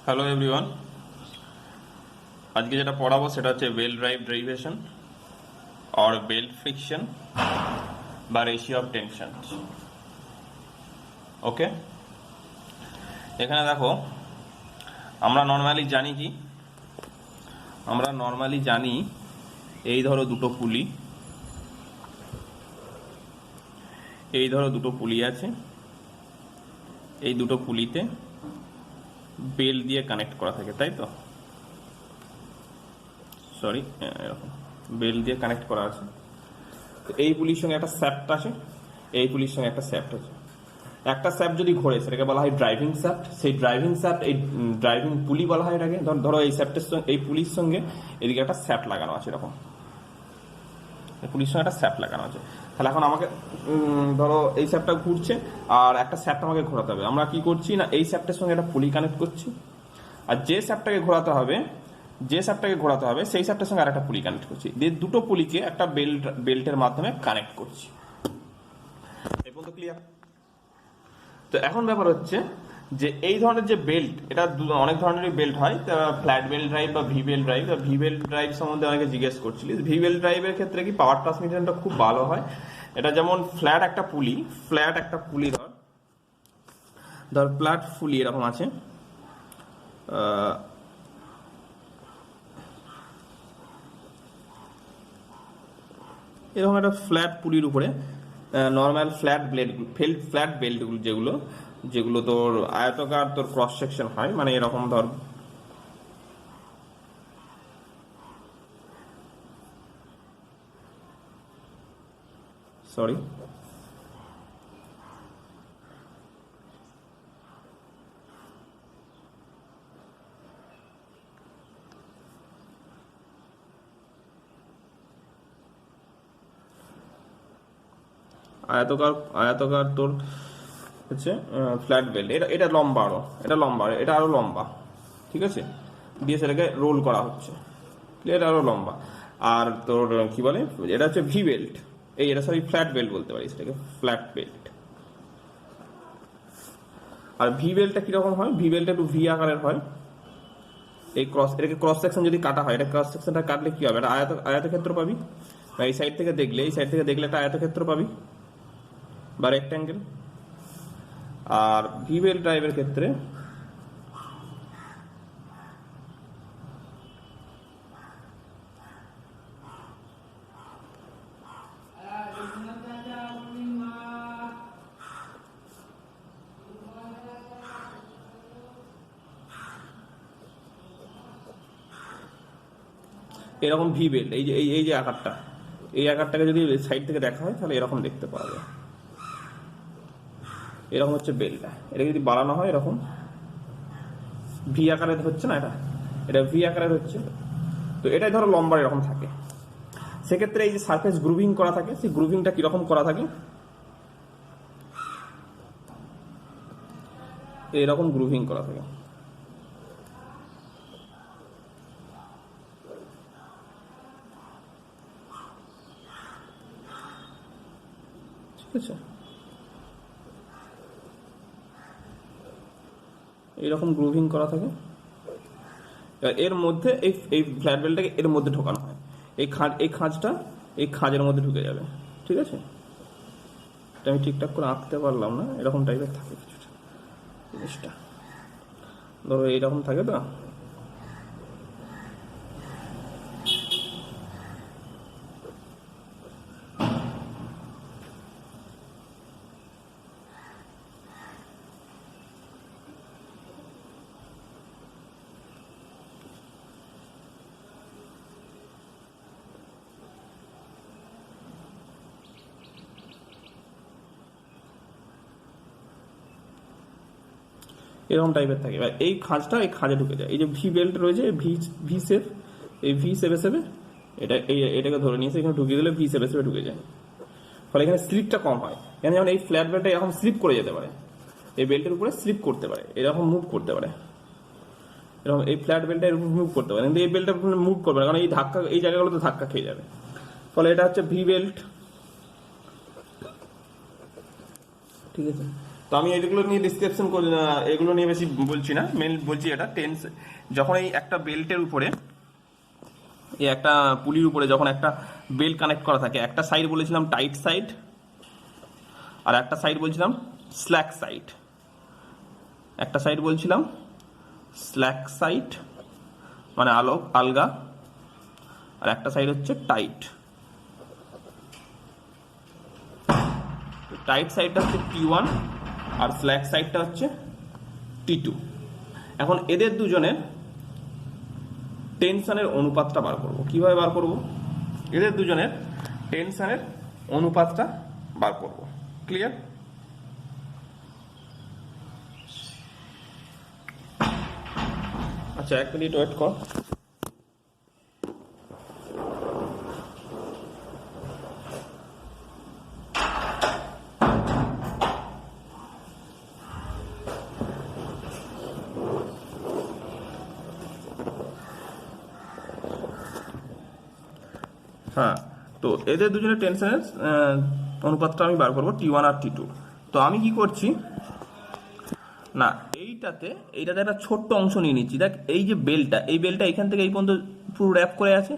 Hello everyone, আজকে যেটা পড়াবো সেটা হচ্ছে belt drive derivation or belt friction বা রেশিও অফ টেনশন। ওকে, এখানে দেখো আমরা নর্মালি জানি এই ধরো দুটো পুলি আছে। এই দুটো পুলিতে বেল দিয়ে কানেক্ট করা থাকে, তাই তো? সরি, এরকম বেল দিয়ে কানেক্ট করা আছে। এই পুলির সঙ্গে একটা স্যাপ্ট আছে, এই পুলির সঙ্গে একটা স্যাপ্ট আছে। একটা স্যাপ্ট যদি ঘোরে সেটাকে বলা হয় ড্রাইভিং স্যাপ্ট। সেই ড্রাইভিং স্যাপ্ট, এই ড্রাইভিং পুলি বলা হয় এটাকে। ধরো এই স্যাপ্টের সঙ্গে, এই পুলির সঙ্গে এদিকে একটা স্যাপ্ট লাগানো আছে, এরকম পুলির সঙ্গে একটা স্যাপ্ট লাগানো আছে। তাহলে এখন আমাকে ধরো এই স্যাপ্টটা ঘুরছে আর একটা স্যাপ্ট আমাকে ঘোরাতে হবে। আমরা কি করছি না, এই স্যাপ্টের সঙ্গে একটা পুলি কানেক্ট করছি, আর যে স্যাপ্টটাকে ঘোরাতে হবে সেই স্যাপ্টের সঙ্গে আরেকটা পুলি কানেক্ট করছি, দিয়ে দুটো পুলিকে একটা বেল্টের মাধ্যমে কানেক্ট করছি। এই পর্যন্ত ক্লিয়ার? তো এখন ব্যাপার হচ্ছে যে এই ধরনের যে বেল্ট, এটা অনেক ধরনেরই বেল্ট হয়। ফ্ল্যাট বেল্ট ড্রাইভ বা V belt drive. V belt drive সম্বন্ধে অনেকে জিজ্ঞেস করছিলি। ভি বেল্ট ড্রাইভের ক্ষেত্রে কি পাওয়ার ট্রান্সমিশনটা খুব ভালো হয়। এটা যেমন ফ্ল্যাট একটা পুলি ধর ফ্ল্যাট পুলি এরকম আছে, এরকম একটা ফ্ল্যাট পুলির উপরে নর্মাল ফ্ল্যাট বেল্টগুলো যেগুলো তোর আয়তকার, তোর ক্রস সেকশন হয়, মানে এরকম ধর সরি আয়তকার তোর হচ্ছে ফ্ল্যাট বেল্ট। এটা লম্বা, এটা আরো লম্বা, ঠিক আছে? দিয়ে সেটাকে রোল করা হচ্ছে, এটা আরো লম্বা। আর তোর কি বলে, এটা হচ্ছে ভি বেল্ট। এটা সরি ফ্ল্যাট বেল্ট বলতে পারিস, এটাকে ফ্ল্যাট বেল্ট। আর ভি বেল্টটা কিরকম হয়, ভি বেল্টটা একটু ভি আকারের হয়। এটাকে ক্রস সেকশন যদি কাটা হয়, এটা ক্রস সেকশনটা কাটলে কি হবে, এটা আয়তক্ষেত্র পাবি। এই সাইড থেকে দেখলে একটা আয়তক্ষেত্র পাবি বা রেক্ট্যাঙ্গেল। আর ভি বেল্ট ড্রাইভের ক্ষেত্রে এরকম ভি বেল্ট, এই যে আকারটা, এই আকারটাকে যদি সাইড থেকে দেখা হয় তাহলে এরকম দেখতে পাওয়া যায়। এরকম হচ্ছে বেল্টটা। এটা যদি বাড়ানো হয় এরকম ভি আকারের হচ্ছে না, এটা ভি আকারের হচ্ছে। তো এটাই ধরো লম্বা এরকম থাকে। সেক্ষেত্রে এই যে সারফেস গ্রুভিং করা থাকে, সেই গ্রুভিংটা কিরকম করা থাকে, এরকম গ্রুভিং করা থাকে। ঠিক আছে, এইরকম গ্রুভিং করা থাকে। এর মধ্যে এই ফ্ল্যাট বেল্টটাকে এর মধ্যে ঢোকানো হয়। এই খাঁজের মধ্যে ঢুকে যাবে, ঠিক আছে? এটা আমি ঠিকঠাক করে আঁকতে পারলাম না, এরকম টাইপের থাকে কিছুটা জিনিসটা। ধরো এইরকম থাকে তো, এরকম টাইপের থাকে। এবার এই খাঁজে ঢুকে যায়। এই যে ভি বেল্ট রয়েছে, ভি শেপ, এই ভি শেপে এটাকে ধরে নিয়েছে, এখানে ঢুকিয়ে দিলে ভি শেপে ঢুকে যায়। ফলে এখানে স্লিপটা কম হয়। এখানে যেমন এই ফ্ল্যাট বেল্টটা এরকম স্লিপ করে যেতে পারে, এই বেল্টের উপরে স্লিপ করতে পারে, এরকম মুভ করতে পারে, এরকম এই ফ্ল্যাট বেল্টটা এরকম মুভ করতে পারে, কিন্তু এই বেল্টটা মুভ করবে না, কারণ এই জায়গাগুলোতে ধাক্কা খেয়ে যাবে। ফলে এটা হচ্ছে ভি বেল্ট, ঠিক আছে? তো আমি এগুলো নিয়ে ডিসক্রিপশন করি না, এগুলো নিয়ে বেশি বলছি না, মেন বলছি এটা টেন্স। যখন এই একটা বেল্টের উপরে, এই একটা পুলির উপরে যখন একটা বেল্ট কানেক্ট করা থাকে, একটা সাইড বলেছিলাম টাইট সাইড আর একটা সাইড বলছিলাম স্ল্যাক সাইড, একটা সাইড বলছিলাম স্ল্যাক সাইড মানে আলগা, আর একটা সাইড হচ্ছে টাইট। টাইট সাইডটা হচ্ছে T1 আর স্ল্যাক সাইডটা হচ্ছে T2। এখন এদের দুজনের টেনশনের অনুপাতটা বার করব। কিভাবে বার করব? এদের দুজনের টেনশনের অনুপাতটা বার করব। ক্লিয়ার? আচ্ছা, 1 মিনিট ওয়েট কর। হ্যাঁ, তো এদের দুজনের টেনশনের অনুপাতটা আমি বার করবো T1 আর T2। তো আমি কি করছি না, এইটাতে একটা ছোট্ট অংশ নিয়ে নিচ্ছি। দেখ, এই যে বেলটা, এই বেলটা এখান থেকে এই পর্যন্ত পুরো র্যাপ করে আছে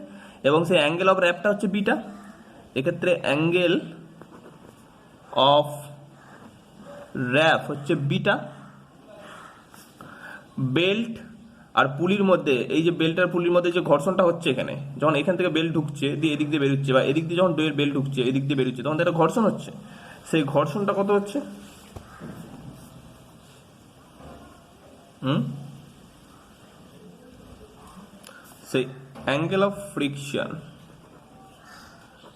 এবং সেই অ্যাঙ্গেল অফ র্যাপটা হচ্ছে বিটা। এক্ষেত্রে অ্যাঙ্গেল অফ র্যাপ হচ্ছে বিটা। বেল্ট আর পুলির মধ্যে, এই যে বেল্ট আর পুলির মধ্যে যে ঘর্ষণটা হচ্ছে এখানে, যখন এখান থেকে বেল্ট ঢুকছে দিয়ে এদিক দিয়ে বেরোচ্ছে, বা এদিক দিয়ে যখন বেল্ট ঢুকছে এদিক দিয়ে বেরোচ্ছে, তখন একটা ঘর্ষণ হচ্ছে। সেই ঘর্ষণটা কত হচ্ছে? সেই angle of friction,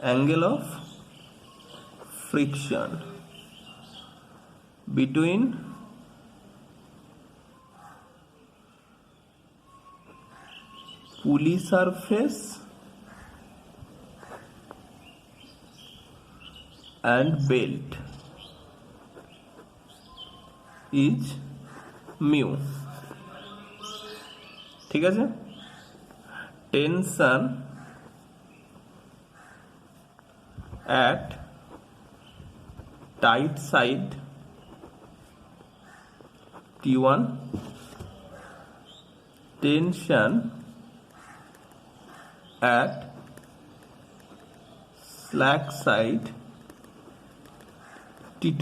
angle of friction between pulley surface and belt is mu। ঠিক আছে? Tension at tight side T1, tension at slack side T2।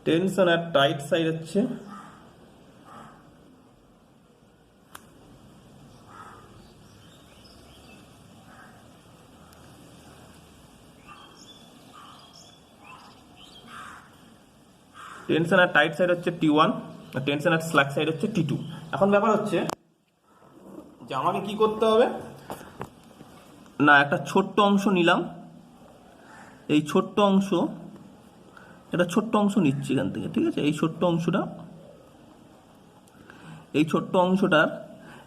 Tension at tight side হচ্ছে টেনশন আর টাইট সাইড হচ্ছে T1 আর tension আর slack side হচ্ছে T2। এখন ব্যাপার হচ্ছে যে আমাকে কি করতে হবে না, একটা ছোট্ট অংশ নিলাম, এই ছোট্ট অংশ, একটা ছোট্ট অংশ নিচ্ছি এখান থেকে। ঠিক আছে? এই ছোট্ট অংশটা, এই ছোট্ট অংশটার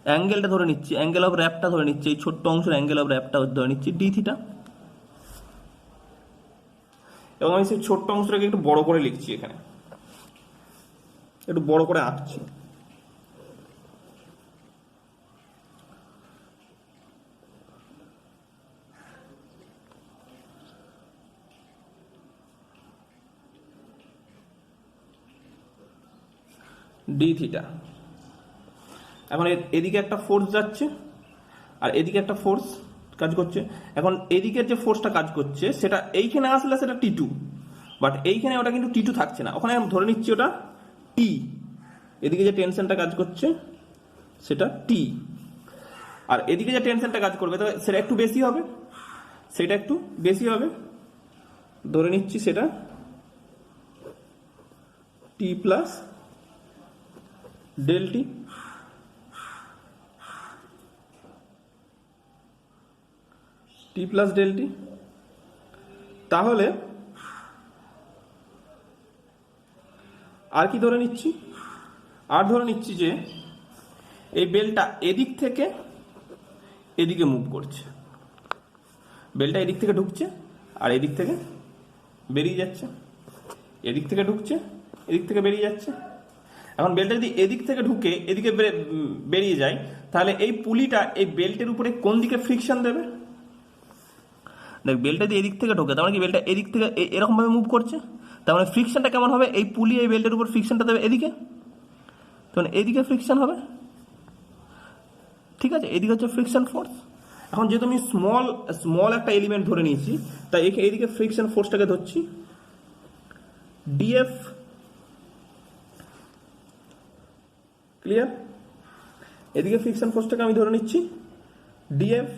অ্যাঙ্গেলটা ধরে নিচ্ছি, অ্যাঙ্গেল অফ র্যাপটা ধরে নিচ্ছি, এই ছোট্ট অংশের অ্যাঙ্গেল অফ র্যাপটা ধরে নিচ্ছি ডি থিটা। এবং আমি সেই ছোট্ট অংশটাকে একটু বড় করে লিখছি, এখানে একটু বড় করে আঁকছি। D theta. এখন এদিকে একটা ফোর্স যাচ্ছে আর এদিকে একটা ফোর্স কাজ করছে। এখন এদিকের যে ফোর্সটা কাজ করছে সেটা এইখানে আসলে সেটা T2, বাট এইখানে ওটা কিন্তু T2 থাকছে না, ওখানে আমি ধরে নিচ্ছি ওটা T। এদিকে যে টেনশনটা কাজ করছে সেটা T, আর এদিকে যে টেনশনটা কাজ করবে সেটা একটু বেশি হবে, সেটা একটু বেশি হবে, ধরে নিচ্ছি সেটা T plus del T। T plus del T। তাহলে আর কি ধরে নিচ্ছি? আর ধরে নিচ্ছি যে এই বেলটা এদিক থেকে এদিকে মুভ করছে, বেলটা এদিক থেকে ঢুকছে আর এদিক থেকে বেরিয়ে যাচ্ছে, এদিক থেকে ঢুকছে এদিক থেকে বেরিয়ে যাচ্ছে। এখন বেলটা যদি এদিক থেকে ঢুকে এদিকে বেরিয়ে যায়, তাহলে এই পুলিটা এই বেল্টের উপরে কোন দিকে ফ্রিকশন দেবে? দেখ বেলটা যদি এদিক থেকে ঢোকে, তার মানে কি বেলটা এদিক থেকে এরকম ভাবে মুভ করছে, তার মানে ফ্রিকশনটা কেমন হবে, এই পুলি এই বেল্টের উপর ফ্রিকশনটা দেবে এদিকে, তখন এদিকে ফ্রিকশন হবে, ঠিক আছে, এদিকে হচ্ছে ফ্রিকশন ফোর্স। এখন যেহেতু আমি স্মল একটা এলিমেন্ট ধরে নিয়েছি, তাই এইদিকে ফ্রিকশন ফোর্সটাকে ধরছি ডিএফ, ক্লিয়ার, এদিকে ফ্রিকশন ফোর্সটাকে আমি ধরে নিচ্ছি ডিএফ।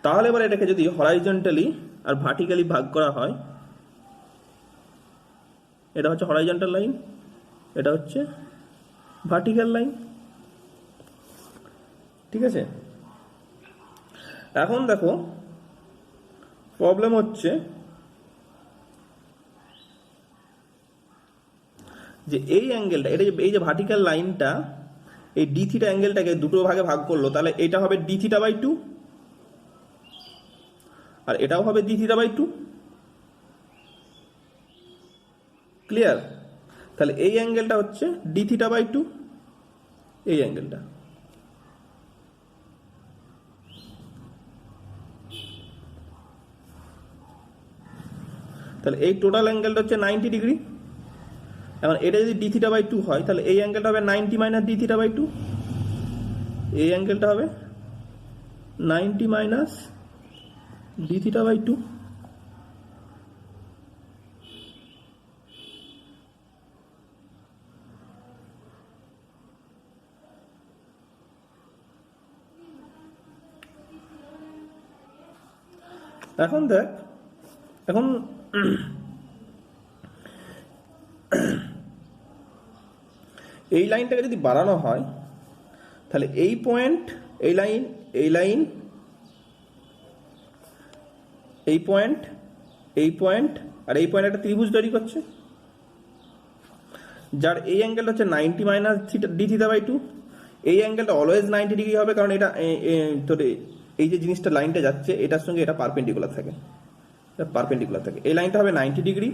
তাহলে এবার এটাকে যদি হরাইজন্টালি আর ভার্টিক্যালি ভাগ করা হয়, এটা হচ্ছে হরাইজন্টাল লাইন, এটা হচ্ছে ভার্টিক্যাল লাইন, ঠিক আছে। এখন দেখো প্রবলেম হচ্ছে যে এই অ্যাঙ্গেলটা, এটা এই যে ভার্টিক্যাল লাইনটা এই ডি থিটা অ্যাঙ্গেলটাকে দুটো ভাগে ভাগ করলো, তাহলে এটা হবে ডি থিটা বাই 2 আর এটাও হবে ডি থিটা বাই 2, ক্লিয়ার। তাহলে এই অ্যাঙ্গেলটা হচ্ছে ডি থিটা বাই 2, এই অ্যাঙ্গেলটা, তাহলে এই টোটাল অ্যাঙ্গেলটা হচ্ছে 90 ডিগ্রি। এখন এটা যদি ডি থিটা বাই 2 হয়, তাহলে এই অ্যাঙ্গেলটা হবে 90 মাইনাস ডি থিটা বাই 2, এই অ্যাঙ্গেলটা হবে 90 মাইনাস ডি থিটা বাই 2। এখন দেখ, এখন এই লাইনটাকে যদি বাড়ানো হয়, তাহলে এই পয়েন্ট, এই লাইন, এই লাইন, এই পয়েন্ট, এই পয়েন্ট আর এই পয়েন্ট একটা ত্রিভুজ তৈরি করছে, যার এই অ্যাঙ্গেলটা হচ্ছে 90 মাইনাস ডি থিটা বাই 2। এই অ্যাঙ্গেলটা অলওয়েজ 90 ডিগ্রি হবে, কারণ এটা তোর এই যে জিনিসটা লাইনটা যাচ্ছে এটার সঙ্গে এটা পারপেন্ডিকুলার থাকে, পারপেন্ডিকুলার থাকে। এই লাইনটা হবে 90 ডিগ্রি,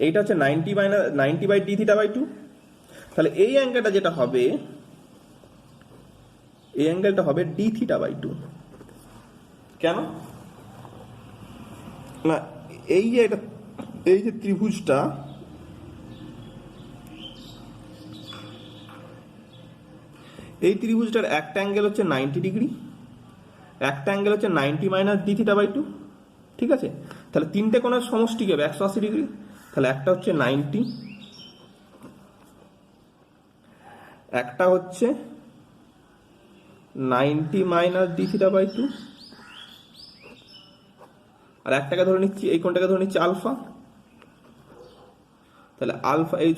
এইটা হচ্ছে 90 minus 90 by D theta by 2। তাহলে এই অ্যাঙ্গেলটা যেটা হবে, এই অ্যাঙ্গেলটা হবে ডি থিটা বাই 2। কেন না, এই যে এটা, এই যে ত্রিভুজটা, এই ত্রিভুজটার একটা অ্যাঙ্গেল হচ্ছে 90 ডিগ্রি, একটা অ্যাঙ্গেল হচ্ছে 90 মাইনাস ডি থিটা বাই 2, ঠিক আছে। তাহলে তিনটে কোণের সমষ্টি হবে 180 ডিগ্রি, তাহলে একটা হচ্ছে 90, একটা হচ্ছে 90 মাইনাস ডি থিটা বাই 2, আর একটাকে ধরে নিচ্ছি, এই কোণটাকে ধরে নিচ্ছি আলফা। তাহলে আলফা এই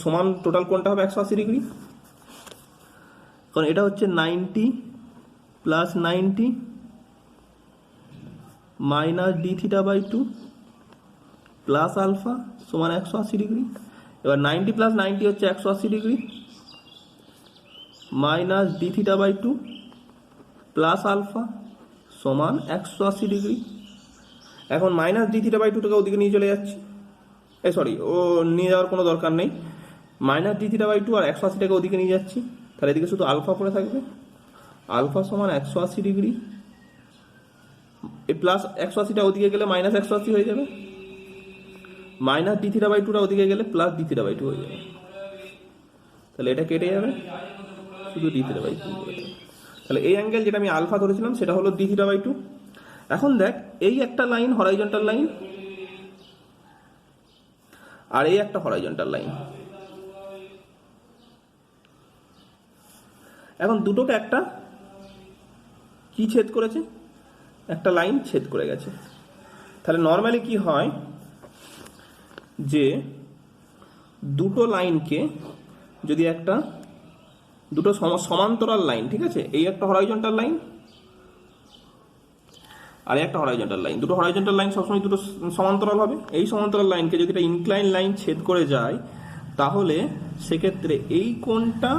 সমান টোটাল কোণটা হবে 180 ডিগ্রি, কারণ এটা হচ্ছে 90 plus 90 minus D theta by 2 plus alpha সমান 180 ডিগ্রি। এবার 90 প্লাস 90 হচ্ছে 180 degree, minus D theta by 2 plus alpha সমান 180 ডিগ্রি। এখন মাইনাস ডি থিটা বাই 2টাকে ওদিকে নিয়ে চলে যাচ্ছে, সরি, ও নিয়ে যাওয়ার কোনো দরকার নেই। মাইনাস ডি থিটা বাই 2 আর 180টাকে ওদিকে নিয়ে যাচ্ছি, তাহলে এদিকে শুধু আলফা পড়ে থাকবে, আলফা সমান 180 ডিগ্রি, এই প্লাস 180টা ওদিকে গেলে মাইনাস 180 হয়ে যাবে, মাইনাস ডি থিটা বাই 2টা ওদিকে গেলে প্লাস ডি থিটা বাই 2 হয়ে যাবে, তাহলে এটা কেটে যাবে, শুধু ডি থিটা বাই 2। তাহলে এই অ্যাঙ্গেল যেটা আমি আলফা ধরেছিলাম সেটা হলো ডি থিটা বাই 2। এখন দেখ, এই একটা লাইন হরাইজন্টাল লাইন আর এই একটা হরাইজন্টাল লাইন, এখন দুটোকে একটা কি ছেদ করেছে, একটা লাইন ছেদ করে গেছে। তাহলে নর্মালি কি হয় যে দুটো লাইনকে যদি একটা, দুটো সমান্তরাল লাইন, ঠিক আছে, এই একটা হরাইজন্টাল লাইন আর একটা হরাইজন্টাল লাইন, দুটো হরাইজন্টাল লাইন সবসময় দুটো সমান্তরাল হবে। এই সমান্তরাল লাইনকে যদি একটা ইনক্লাইন লাইন ছেদ করে যায়, তাহলে সেক্ষেত্রে এই কোণটা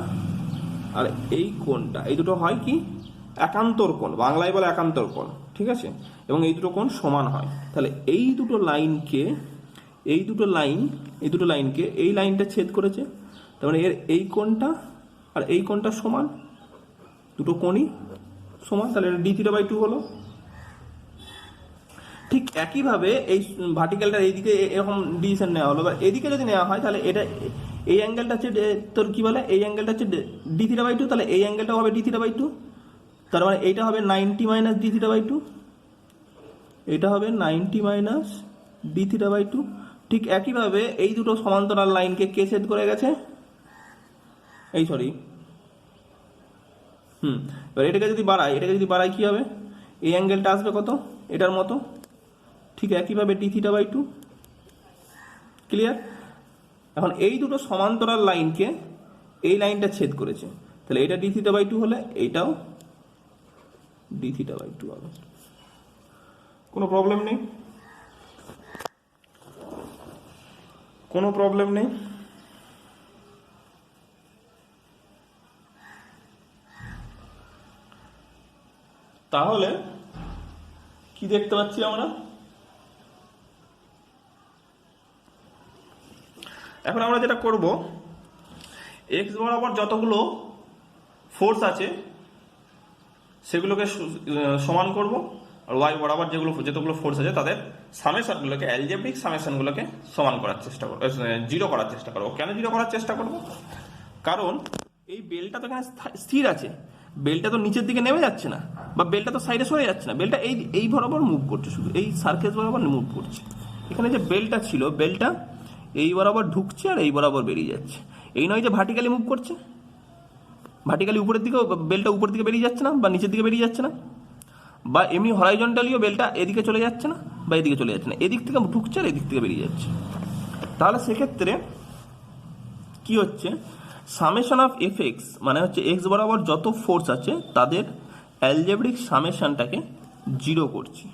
আর এই কোণটা, এই দুটো হয় কি একান্তর কোণ, বাংলায় বলে একান্তর কোণ, ঠিক আছে, এবং এই দুটো কোণ সমান হয়। তাহলে এই দুটো লাইনকে, এই দুটো লাইনকে এই লাইনটা ছেদ করেছে, তার মানে এর এই কোণটা আর এই কোণটা সমান, দুটো কোণই সমান, তাহলে এটা ডি থিটা বাই 2 হলো, ঠিক একইভাবে এই ভার্টিক্যালটা এইদিকে এরকম ডিসিশন নেওয়া হলো, বা এদিকে যদি নেওয়া হয় তাহলে এটা এই অ্যাঙ্গেলটা হচ্ছে তোর কি বলে, এই অ্যাঙ্গেলটা হচ্ছে ডি থিটা বাই টু, তাহলে এই অ্যাঙ্গেলটাও হবে ডি থিটা বাই টু, তার মানে এইটা হবে 90 minus D theta by two, এটা হবে 90 minus D theta by two. ঠিক একইভাবে এই দুটো সমান্তরাল লাইনকে কে ছেদ করে গেছে, এই সরি এবার এটাকে যদি বাড়াই কি হবে, এই অ্যাঙ্গেলটা আসবে কত, এটার মতো। ঠিক একইভাবে D theta by two. Clear? এখন এই দুটো সমান্তরাল লাইনকে এই লাইনটা ছেদ করেছে, তাহলে এটা ডি থিটা বাই টু হলে এইটাও ডি থিটা বাই টু হবে। কোনো প্রবলেম নেই, কোনো প্রবলেম নেই। তাহলে কি দেখতে পাচ্ছি আমরা, এখন আমরা যেটা করব, এক্স বরাবর যতগুলো ফোর্স আছে সেগুলোকে সমান করব, আর ওয়াই বরাবর যতগুলো ফোর্স আছে তাদের সামেশনগুলোকে, অ্যালজেব্রিক সামেশনগুলোকে সমান করার চেষ্টা করব, জিরো করার চেষ্টা করব। কেন জিরো করার চেষ্টা করব? কারণ এই বেলটা তো এখানে স্থির আছে, বেলটা তো নিচের দিকে নেমে যাচ্ছে না, বা বেলটা তো সাইডে সরে যাচ্ছে না, বেলটা এই বরাবর মুভ করছে, শুধু এই সারফেস বরাবর মুভ করছে। এখানে যে বেলটা ছিল, বেলটা এই বরাবর ঢুকছে আর এই বরাবর বেরিয়ে যাচ্ছে। এই নয় যে ভার্টিক্যালি মুভ করছে, ভার্টিক্যালি উপরের দিকেও বেলটা উপরের দিকে বেরিয়ে যাচ্ছে না, বা নিচের দিকে বেরিয়ে যাচ্ছে না, বা এমনি হরাইজন্টালিও বেলটা এদিকে চলে যাচ্ছে না বা এদিকে চলে যাচ্ছে না, এদিক থেকে ঢুকছে আর এদিক থেকে বেরিয়ে যাচ্ছে। তাহলে সেক্ষেত্রে কি হচ্ছে, সামেশন অফ এফ এক্স মানে হচ্ছে এক্স বরাবর যত ফোর্স আছে তাদের অ্যালজেব্রিক সামেশনটাকে জিরো করছি।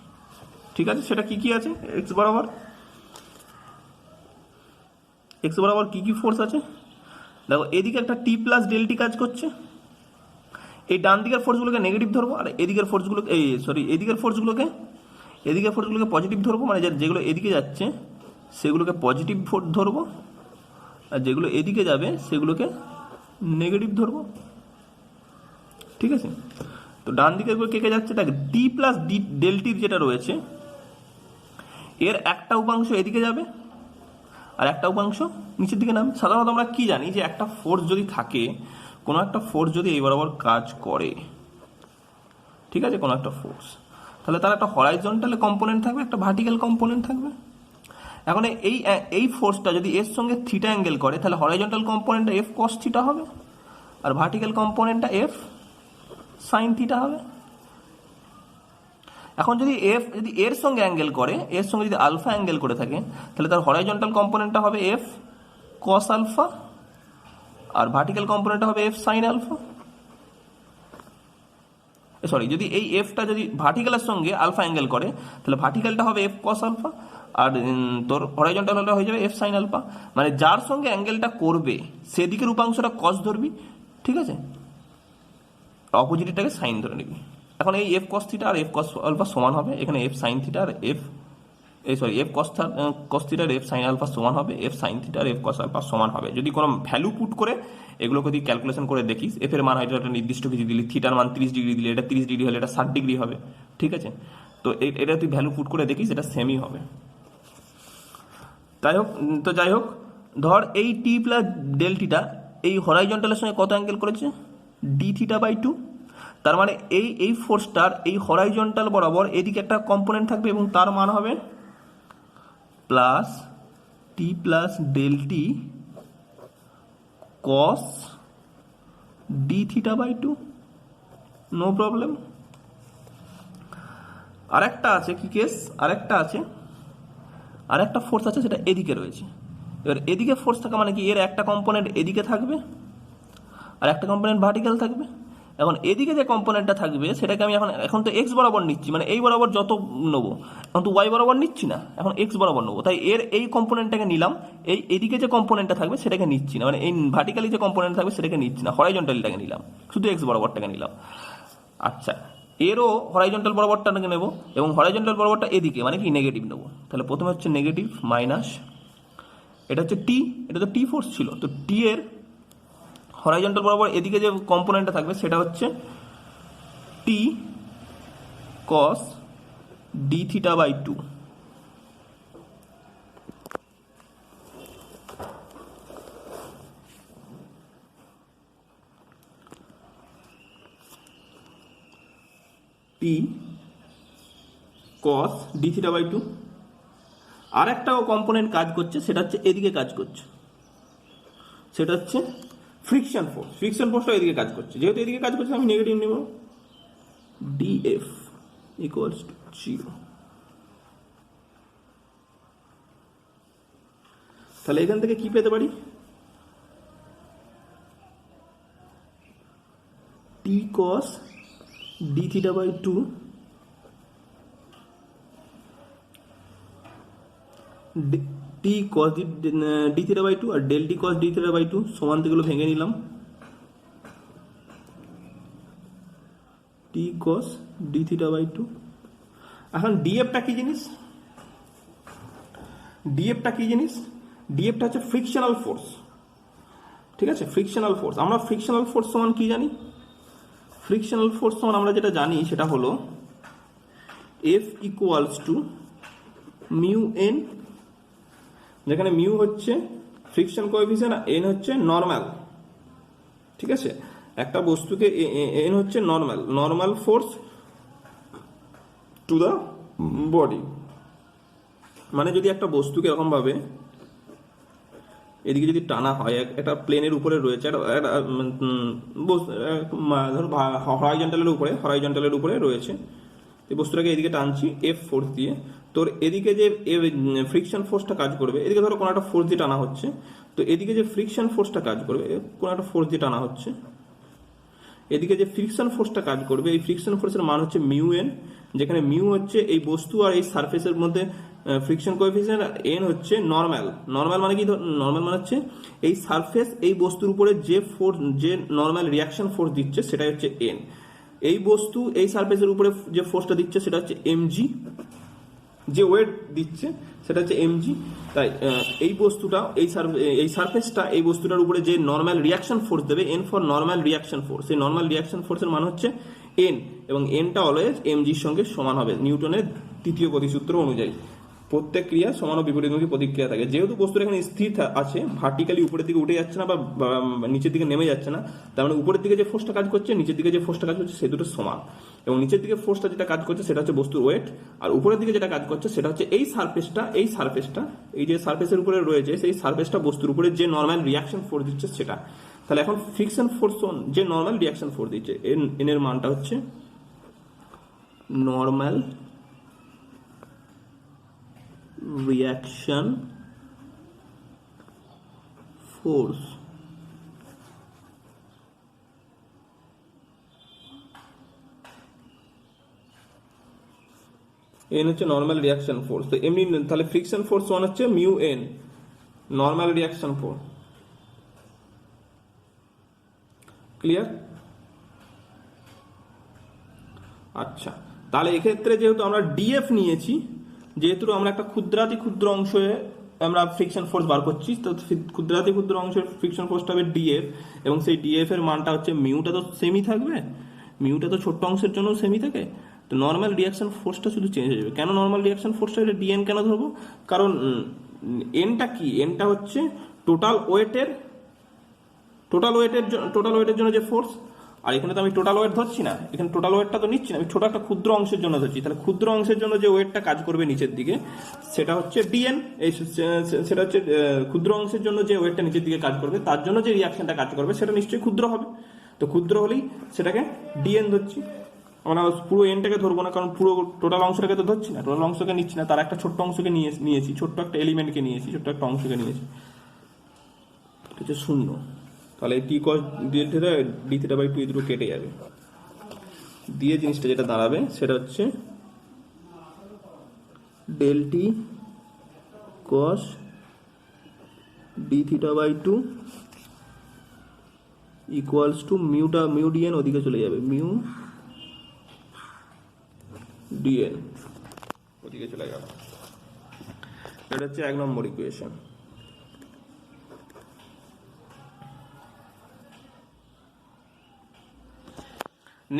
ঠিক আছে, সেটা কি কি আছে, এক্স বরাবর কি কি ফোর্স আছে দেখো। এদিকে একটা টি প্লাস ডেল টি কাজ করছে, এই ডান দিকের ফোর্সগুলোকে নেগেটিভ ধরবো, আর এদিকের ফোর্সগুলোকে এদিকের ফোর্সগুলোকে পজিটিভ ধরবো, মানে যেগুলো এদিকে যাচ্ছে সেগুলোকে পজিটিভ ধরবো, আর যেগুলো এদিকে যাবে সেগুলোকে নেগেটিভ ধরবো। ঠিক আছে, তো ডান দিকের কে কে যাচ্ছে, দেখ ডি প্লাস ডি ডেল টির যেটা রয়েছে এর একটা উপাংশ এদিকে যাবে আর একটা উপাংশ নিচের দিকে নামবে। সাধারণত আমরা কি জানি যে একটা ফোর্স যদি থাকে, কোনো একটা ফোর্স যদি এই বরাবর কাজ করে, ঠিক আছে, কোনো একটা ফোর্স, তাহলে তার একটা হরাইজন্টাল কম্পোনেন্ট থাকবে, একটা ভার্টিক্যাল কম্পোনেন্ট থাকবে। এখন এই ফোর্সটা যদি এর সঙ্গে থিটা অ্যাঙ্গেল করে, তাহলে হরাইজন্টাল কম্পোনেন্টটা এফ কস থিটা হবে, আর ভার্টিক্যাল কম্পোনেন্টটা এফ সাইন থিটা হবে। এখন যদি এর সঙ্গে অ্যাঙ্গেল করে, এর সঙ্গে যদি আলফা অ্যাঙ্গেল করে থাকে, তাহলে তার হরাইজন্টাল কম্পোনেন্টটা হবে এফ কস আলফা, আর ভার্টিক্যাল কম্পোনেন্টটা হবে এফ সাইন আলফা। সরি, যদি এই এফটা যদি ভার্টিক্যালের সঙ্গে আলফা অ্যাঙ্গেল করে, তাহলে ভার্টিক্যালটা হবে এফ কস আলফা, আর তোর হরাইজন্টালটা হয়ে যাবে এফ সাইন আলফা। মানে যার সঙ্গে অ্যাঙ্গেলটা করবে সেদিকের উপাংশটা কস ধরবি, ঠিক আছে, অপোজিটটাকে সাইন ধরে নিবি। এখন এই এফ কস থিটা আর এফ কস আলফা সমান হবে, এখানে এফ সাইন থিটা আর এফ থিটা আর এফ সাইন আলফা সমান হবে, এফ সাইন থিটা আর এফ কস আলফা সমান হবে। যদি কোনো ভ্যালু পুট করে এগুলোকে যদি ক্যালকুলেশন করে দেখিস, এফ এর মান হয়তো একটা নির্দিষ্ট কিছু দিলি, থিটার মান 30 ডিগ্রি দিলে এটা 30 ডিগ্রি হলে এটা 60 ডিগ্রি হবে, ঠিক আছে। তো এটা তুই ভ্যালু পুট করে দেখিস, এটা সেমই হবে। যাই হোক ধর এই টি প্লাস ডেল টিটা এই হরাইজন্টালের সঙ্গে কত অ্যাঙ্গেল করেছে, ডি থিটা বাই টু। তার মানে এই ফোর্সটার এই হরাইজন্টাল বরাবর এদিকে একটা কম্পোনেন্ট থাকবে এবং তার মান হবে plus T plus del T cos D theta by two, no problem. আরেকটা আছে কি কেস, আরেকটা ফোর্স আছে, সেটা এদিকে রয়েছে। এবার এদিকে ফোর্স থাকা মানে কি, এর একটা কম্পোনেন্ট এদিকে থাকবে আর একটা কম্পোনেন্ট ভার্টিক্যাল থাকবে। এখন এদিকে যে কম্পোনেন্টটা থাকবে সেটাকে আমি এখন তো এক্স বরাবর নিচ্ছি, মানে এই বরাবর যত নেবো, এখন তো ওয়াই বরাবর নিচ্ছি না, এখন এক্স বরাবর নেবো। তাই এই কম্পোনেন্টটাকে নিলাম, এদিকে যে কম্পোনেন্টটা থাকবে সেটাকে নিচ্ছি না, মানে এই ভার্টিক্যালি যে কম্পোনেন্ট থাকবে সেটাকে নিচ্ছি না, হরাইজন্টালিটাকে নিলাম, শুধু এক্স বরাবরটাকে নিলাম। আচ্ছা, এরও হরাইজন্টাল বরাবরটাকে নেবো এবং হরাইজন্টাল বরাবরটা এদিকে মানে কি নেগেটিভ নেবো। তাহলে প্রথমে হচ্ছে নেগেটিভ মাইনাস, এটা হচ্ছে টি, এটা তো টি ফোর্স ছিল, তো টি এর হরাইজন্টাল বরাবর এদিকে যে কম্পোনেন্টটা থাকবে সেটা হচ্ছে T cos D theta by 2 T cos D theta by 2। আর একটা কম্পোনেন্ট কাজ করছে, সেটা হচ্ছে এদিকে কাজ করছে, সেটা হচ্ছে ফ্রিকশন ফোর্স। ফ্রিকশন ফোর্সটা এদিকে কাজ করছে, যেহেতু এদিকে কাজ করছে আমি নেগেটিভ নেব, ডিএফ ইকুয়ালস টু 0। তাহলে এখান থেকে কি পেতে পারি, T cos D theta by 2 T cos D theta by 2 আর del T cos D theta by 2 সমান থেকে ভেঙে নিলাম, T cos D theta by 2। এখন ডিএফটা কি জিনিস, ডিএফটা কি জিনিস, ডিএফটা হচ্ছে ফ্রিকশনাল ফোর্স। ঠিক আছে, ফ্রিকশনাল ফোর্স। আমরা ফ্রিকশনাল ফোর্স সমান কি জানি, ফ্রিকশনাল ফোর্স সমান আমরা যেটা জানি সেটা হলো F equals to mu N, যেখানে মিউ হচ্ছে ফ্রিকশন কোএফিসিয়েন্ট, এন হচ্ছে নরমাল। ঠিক আছে, একটা বস্তুকে এন হচ্ছে normal, normal force to the body. মানে যদি একটা বস্তুকে এরকম ভাবে এদিকে যদি টানা হয়, একটা প্লেনের উপরে রয়েছে, ধরো হরাইজন্টালের উপরে রয়েছে, এই বস্তুটাকে এদিকে টানছি এফ ফোর্স দিয়ে, তোর এদিকে যে ফ্রিকশন ফোর্সটা কাজ করবে, এদিকে ধরো কোনো একটা ফোর্স দিয়ে টানা হচ্ছে, তো এদিকে যে ফ্রিকশন ফোর্সটা কাজ করবে, কোনো একটা ফোর্স দিয়ে টানা হচ্ছে, এদিকে যে ফ্রিকশন ফোর্সটা কাজ করবে, এই ফ্রিকশন ফোর্সের মান হচ্ছে মিউ এন, যেখানে মিউ হচ্ছে এই বস্তু আর এই সারফেসের মধ্যে ফ্রিকশন কোএফিসিয়েন্ট, এন হচ্ছে নরমাল। নরমাল মানে কি, নরমাল মানে হচ্ছে এই সারফেস এই বস্তুর উপরে যে ফোর্স, যে নরমাল রিয়াকশন ফোর্স দিচ্ছে সেটাই হচ্ছে এন। এই বস্তু এই সারফেসের উপরে যে ফোর্সটা দিচ্ছে সেটা হচ্ছে এমজি, যে ওয়েট দিচ্ছে সেটা হচ্ছে এমজি। তাই এই বস্তুটা এই সারফেসটা এই বস্তুটার উপরে যে নরমাল রিয়াকশন ফোর্স দেবে, N for normal reaction force, সেই নরমাল রিয়াকশন ফোর্সের মান হচ্ছে এন, এবং এনটা অলওয়েজ এমজির সঙ্গে সমান হবে নিউটনের তৃতীয় গতিসূত্র অনুযায়ী। প্রত্যেক ক্রিয়া সমান ও বিপরীতমুখী প্রতিক্রিয়া থাকে। যেহেতু বস্তুটা এখানে স্থির আছে, ভার্টিক্যালি উপরের দিকে উঠে যাচ্ছে না বা নিচের দিকে নেমে যাচ্ছে না, তার মানে উপরের দিকে যে ফোর্সটা কাজ করছে, নিচের দিকে যে ফোর্সটা কাজ করছে, সেই দুটো সমান। এবং নিচের দিকে ফোর্সটা যেটা কাজ করছে সেটা হচ্ছে বস্তুর ওয়েট, আর উপরের দিকে যেটা কাজ করছে সেটা হচ্ছে এই সারফেসটা, এই যে সারফেসের উপরে রয়েছে, সেই সারফেসটা বস্তুর উপরে যে নর্মাল রিয়াকশন ফোর্স দিচ্ছে সেটা। তাহলে এখন ফ্রিকশন ফোর্স যে নর্মাল রিয়াকশন ফোর্স দিচ্ছে, এন এর মানটা হচ্ছে নর্মাল রিয়াকশন ফোর্স। এন হচ্ছে নর্মাল রিয়াকশন ফোর্স। তো এমনি তাহলে ফ্রিকশন ফোর্স ওয়ান হচ্ছে mu N, normal reaction force. Clear? আচ্ছা, তাহলে এক্ষেত্রে যেহেতু আমরা ডিএফ নিয়েছি, যেহেতু আমরা একটা ক্ষুদ্রাতি ক্ষুদ্র অংশে আমরা ফ্রিকশন ফোর্স বার করছি, তো ক্ষুদ্রাতি ক্ষুদ্র অংশের ফ্রিকশন ফোর্সটা হবে ডিএফ, এবং সেই ডিএফ এর মানটা হচ্ছে মিউটা তো সেমই থাকবে, মিউটা তো ছোট্ট অংশের জন্য সেমই থাকে। তো নর্মাল রিয়াকশন ফোর্সটা শুধু চেঞ্জ হয়ে যাবে। কেন নর্মাল রিয়াকশন ফোর্সটা এটা ডিএন কেন ধরবো? কারণ এনটা কি, এনটা হচ্ছে টোটাল ওয়েটের জন্য যে ফোর্স, আর এখানে তো আমি টোটাল ওয়েট ধরছি না, এখানে টোটাল ওয়েটটা তো নিচ্ছি না, আমি ছোট একটা ক্ষুদ্র অংশের জন্য ধরছি। তাহলে ক্ষুদ্র অংশের জন্য যে ওয়েটটা কাজ করবে নিচের দিকে সেটা হচ্ছে ডিএন, সেটা হচ্ছে ক্ষুদ্র অংশের জন্য যে ওয়েটটা নিচের দিকে কাজ করবে তার জন্য যে রিয়াকশনটা কাজ করবে সেটা নিশ্চয়ই ক্ষুদ্র হবে। তো ক্ষুদ্র হলেই সেটাকে ডিএন ধরছি, আমরা পুরো এনটাকে ধরবো না, কারণ পুরো টোটাল অংশটাকে তো ধরছি না, টোটাল অংশকে নিচ্ছি না, তার একটা ছোট্ট অংশকে নিয়েছি, ছোট্ট একটা এলিমেন্টকে নিয়েছি, ছোট্ট একটা অংশকে নিয়েছি, হচ্ছে শূন্য। তাহলে টি কস ডি থিটা বাই 2 এই দুটো কেটে যাবে, দিয়ে জিনিসটা যেটা দাঁড়াবে সেটা হচ্ছে del T cos D theta by 2 equals to mu DN ওদিকে চলে যাবে, মিউ ডিএন ওদিকে চলে যাবে। এটা হচ্ছে 1 নম্বর ইকুয়েশন।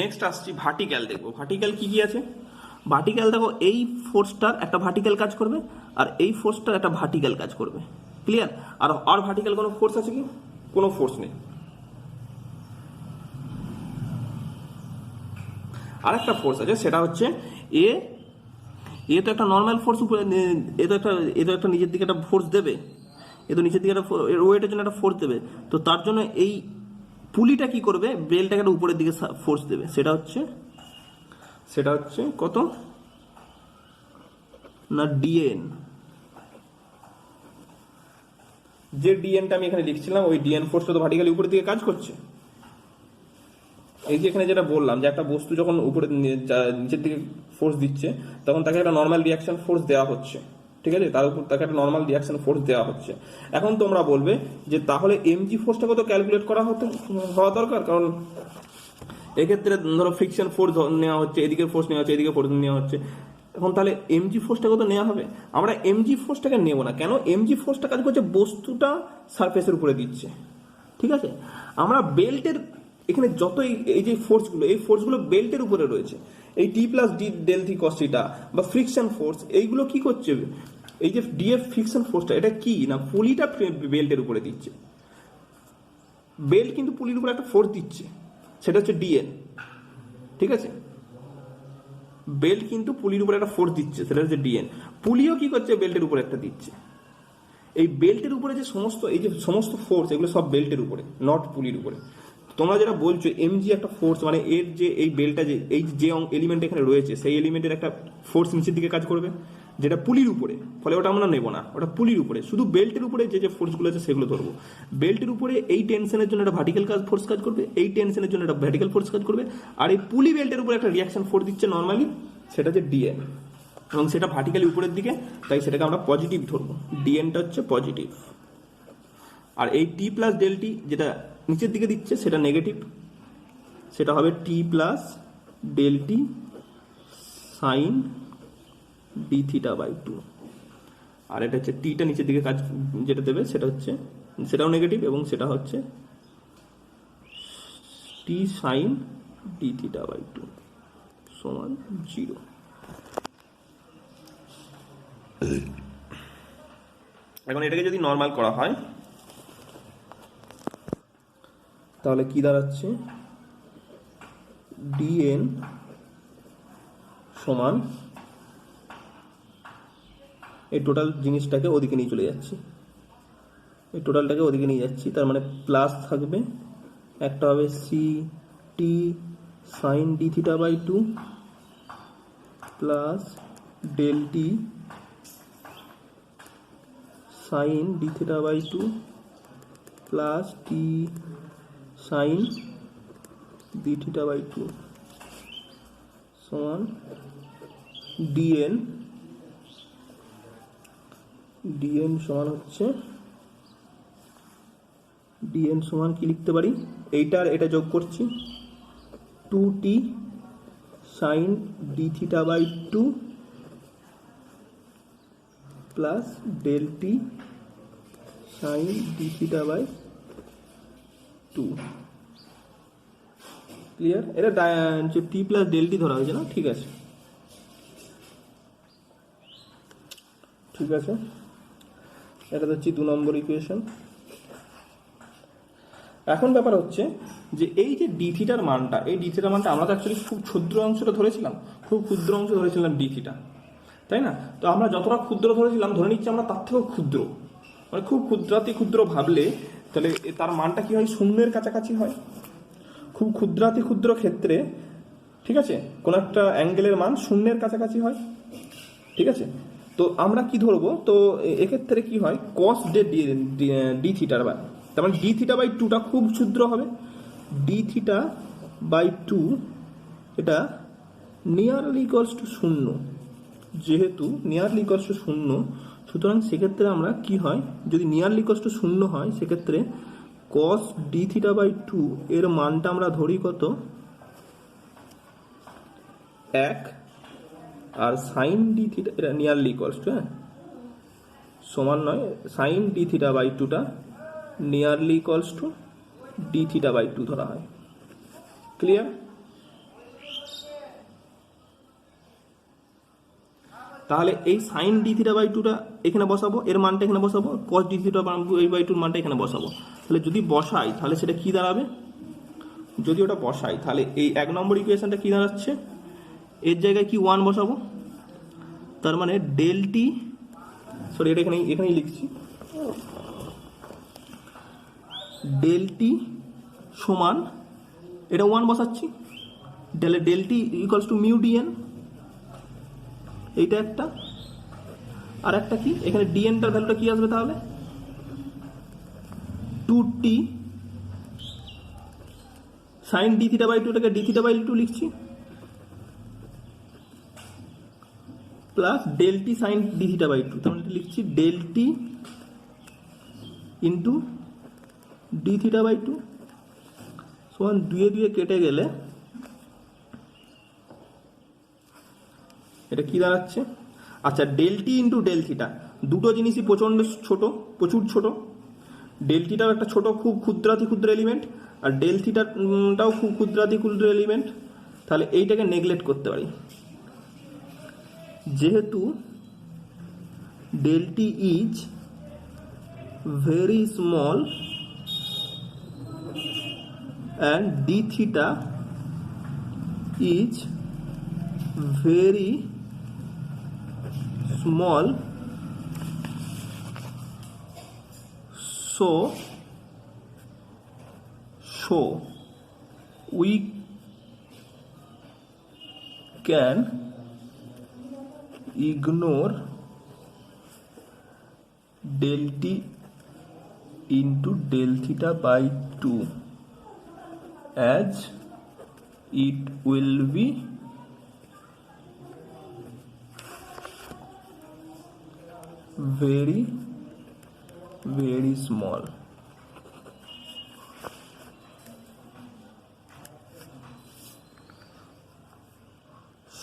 নেক্সট আসছি ভার্টিক্যাল, দেখবো ভার্টিক্যাল কি কি আছে। ভার্টিক্যাল দেখো, এই ফোর্সটার একটা ভার্টিক্যাল কাজ করবে আর এই ফোর্সটার একটা ভার্টিক্যাল কাজ করবে, ক্লিয়ার? আর ভার্টিক্যাল কোনো ফোর্স আছে কি? কোনো ফোর্স নেই। আর একটা ফোর্স আছে, সেটা হচ্ছে এ তো একটা নর্মাল ফোর্স উপরে, এ তো একটা নিচের দিকে একটা ফোর্স দেবে, এ তো নিচের দিকে একটা ওয়েটের জন্য একটা ফোর্স দেবে। তো তার জন্য এই পুলিটা কি করবে, বেলটাকে একটা উপরের দিকে ফোর্স দেবে, সেটা হচ্ছে কত না ডিএন। যে ডিএনটা আমি এখানে লিখছিলাম, ওই ডিএন ফোর্সটা তো ভার্টিক্যালি উপরের দিকে কাজ করছে। এই যে এখানে যেটা বললাম যে একটা বস্তু যখন উপরে নিচের দিকে ফোর্স দিচ্ছে, তখন তাকে একটা নর্মাল রিয়াকশন ফোর্স দেওয়া হচ্ছে, ঠিক আছে? তার উপর তাকে একটা নর্মাল রিয়াকশন ফোর্স দেওয়া হচ্ছে। এখন তোমরা বলবে যে তাহলে এমজি ফোর্সটাকে তো ক্যালকুলেট করা হওয়া দরকার, কারণ এক্ষেত্রে ধরো ফ্রিকশন ফোর্স নেওয়া হচ্ছে, এদিকে ফোর্স নেওয়া হচ্ছে, এদিকে ফোর্স নেওয়া হচ্ছে। এখন তাহলে এমজি ফোর্সটাকে তো নেওয়া হবে। আমরা এমজি ফোর্সটাকে নেব না, কেন? এমজি ফোর্সটা কাজ করছে বস্তুটা সারফেসের উপরে দিচ্ছে, ঠিক আছে? আমরা বেল্টের এখানে যত এই যে ফোর্সগুলো, এই ফোর্সগুলো বেল্টের উপরে রয়েছে। এই টি প্লাস ডি ডেল থি কস থিটা বা ফ্রিকশন ফোর্স, এইগুলো কি করছে? এই যে ডিএফ ফ্রিকশন ফোর্সটা, এটা কি না পুলিটা বেল্টের উপরে দিচ্ছে। বেল্ট কিন্তু পুলির উপরে একটা ফোর্স দিচ্ছে, সেটা হচ্ছে ডিএন, ঠিক আছে? বেল্ট কিন্তু পুলির উপরে একটা ফোর্স দিচ্ছে, সেটা হচ্ছে ডিএন। পুলিও কি করছে? বেল্টের উপরে একটা দিচ্ছে। এই বেল্টের উপরে যে সমস্ত ফোর্স, এগুলো সব বেল্টের উপরে, নট পুলির উপরে। তোমরা যেটা বলছো এমজি একটা ফোর্স, মানে এর যে এই বেল্টটা যে এলিমেন্ট এখানে রয়েছে, সেই এলিমেন্টের একটা ফোর্স নিচের দিকে কাজ করবে, যেটা পুলির উপরে, ফলে ওটা আমরা নেবো না, ওটা পুলির উপরে। শুধু বেল্টের উপরে যে ফোর্সগুলো আছে সেগুলো ধরবো। বেল্টের উপরে এই টেনশনের জন্য একটা ভার্টিক্যাল ফোর্স কাজ করবে, এই টেনশনের জন্য একটা ভার্টিক্যাল ফোর্স কাজ করবে, আর এই পুলি বেল্টের উপরে একটা রিয়াকশন ফোর্স দিচ্ছে নর্মালি, সেটা হচ্ছে ডিএন, এবং সেটা ভার্টিক্যালি উপরের দিকে, তাই সেটাকে আমরা পজিটিভ ধরবো। ডিএনটা হচ্ছে পজিটিভ। আর এই টি প্লাস ডেল টি যেটা নিচের দিকে দিচ্ছে, সেটা নেগেটিভ, সেটা হবে T plus del T sine D theta by 2। আর এটা হচ্ছে টিটা নিচের দিকে কাজ যেটা দেবে, সেটাও নেগেটিভ, এবং সেটা হচ্ছে টি সাইন ডি থিটা বাই 2 সমান 0। এখন এটাকে যদি নর্মাল করা হয়, তাহলে কি দাঁড়াচ্ছে? ডিএন সমান, এই টোটাল জিনিসটাকে ওদিকে নিয়ে চলে যাচ্ছি, এই টোটালটাকে ওদিকে নিয়ে যাচ্ছি, তার মানে প্লাস থাকবে, একটা হবে C T sine D theta by 2 plus del T sine D theta by 2 plus T sine D theta by 2 সমান ডিএন সমান হচ্ছে, ডিএন সমান কি লিখতে পারি? এইটার এটা যোগ করছি, 2t sine D theta by 2 plus del T sine D theta by 2। Clear? এটা টি প্লাস ডেল টি ধরা হয়েছে না? ঠিক আছে, ঠিক আছে, এটা হচ্ছে 2 নম্বর ইকুয়েশন। এখন ব্যাপার হচ্ছে যে এই যে ডি থিটার মানটা, এই ডি থিটার মানটা আমরা তো অ্যাকচুয়ালি খুব ক্ষুদ্র অংশটা ধরেছিলাম, খুব ক্ষুদ্র অংশ ধরেছিলাম ডি থিটা, তাই না? তো আমরা যতটা ক্ষুদ্র ধরেছিলাম, ধরে নিচ্ছি আমরা তার থেকেও ক্ষুদ্র, মানে খুব ক্ষুদ্রাতি ক্ষুদ্র ভাবলে তাহলে তার মানটা কি হয়? শূন্যের কাছাকাছি হয়। খুব ক্ষুদ্রাতি ক্ষুদ্র ক্ষেত্রে, ঠিক আছে, কোন একটা অ্যাঙ্গেলের মান শূন্যের কাছাকাছি হয়, ঠিক আছে? তো আমরা কি ধরবো? তো এক্ষেত্রে কি হয়? কস ডি থিটার বার, তার মানে ডি থিটা বাই 2টা খুব ক্ষুদ্র হবে। ডি থিটা বাই 2 এটা নিয়ারলি ইকুয়ালস টু 0, যেহেতু নিয়ারলি ইকুয়ালস টু 0, সুতরাং সেক্ষেত্রে আমরা কি হয়, যদি নিয়ারলি ইকুয়ালস টু 0 হয়, সেক্ষেত্রে কস ডি থিটা বাই 2 এর মানটা আমরা ধরি কত? 1, আর সাইন ডি থিটা, এটা নিয়ারলি ইকুয়ালস টু, হ্যাঁ, সমান নয়, সাইন ডি থিটা বাই 2টা nearly equals to D theta by 2 ধরা হয়। ক্লিয়ার? তাহলে এই সাইন ডি থিটা বাই টুটা এখানে বসাবো, এর মানটা এখানে বসাবো, কস ডি থিটা বাই টুর মানটা এখানে বসাবো। তাহলে যদি বসাই তাহলে সেটা কি দাঁড়াবে, যদি ওটা বসাই তাহলে এই 1 নম্বর ইকুয়েশনটা কি দাঁড়াচ্ছে, এর জায়গায় কি 1 বসাবো, তার মানে ডেল টি, সরি এটা এখানেই লিখছি, ডেল টি সমান, এটা 1 বসাচ্ছি, তাহলে del T equals to mu DN, এইটা একটা। আর একটা কি, এখানে ডিএনটার ভ্যালুটা কি আসবে তাহলে 2t sine D theta by টুটাকে ডি থিটা বাই টু লিখছি, plus del T sine D theta by two, তার মানে লিখছি del T into D theta by two সমান 2 কেটে গেলে এটা কি দাঁড়াচ্ছে, আচ্ছা del T into del theta, দুটো জিনিসই প্রচণ্ড ছোট, প্রচুর ছোট। ডেল টিটাও একটা ছোট খুব ক্ষুদ্রাতি ক্ষুদ্র এলিমেন্ট, আর ডেল থিটাটাও খুব ক্ষুদ্রাতি ক্ষুদ্র এলিমেন্ট। তাহলে এইটাকে নেগলেক্ট করতে পারি, যেহেতু del T is very small and d theta is very small, so we can ignore del t into del theta by 2 as it will be very very small.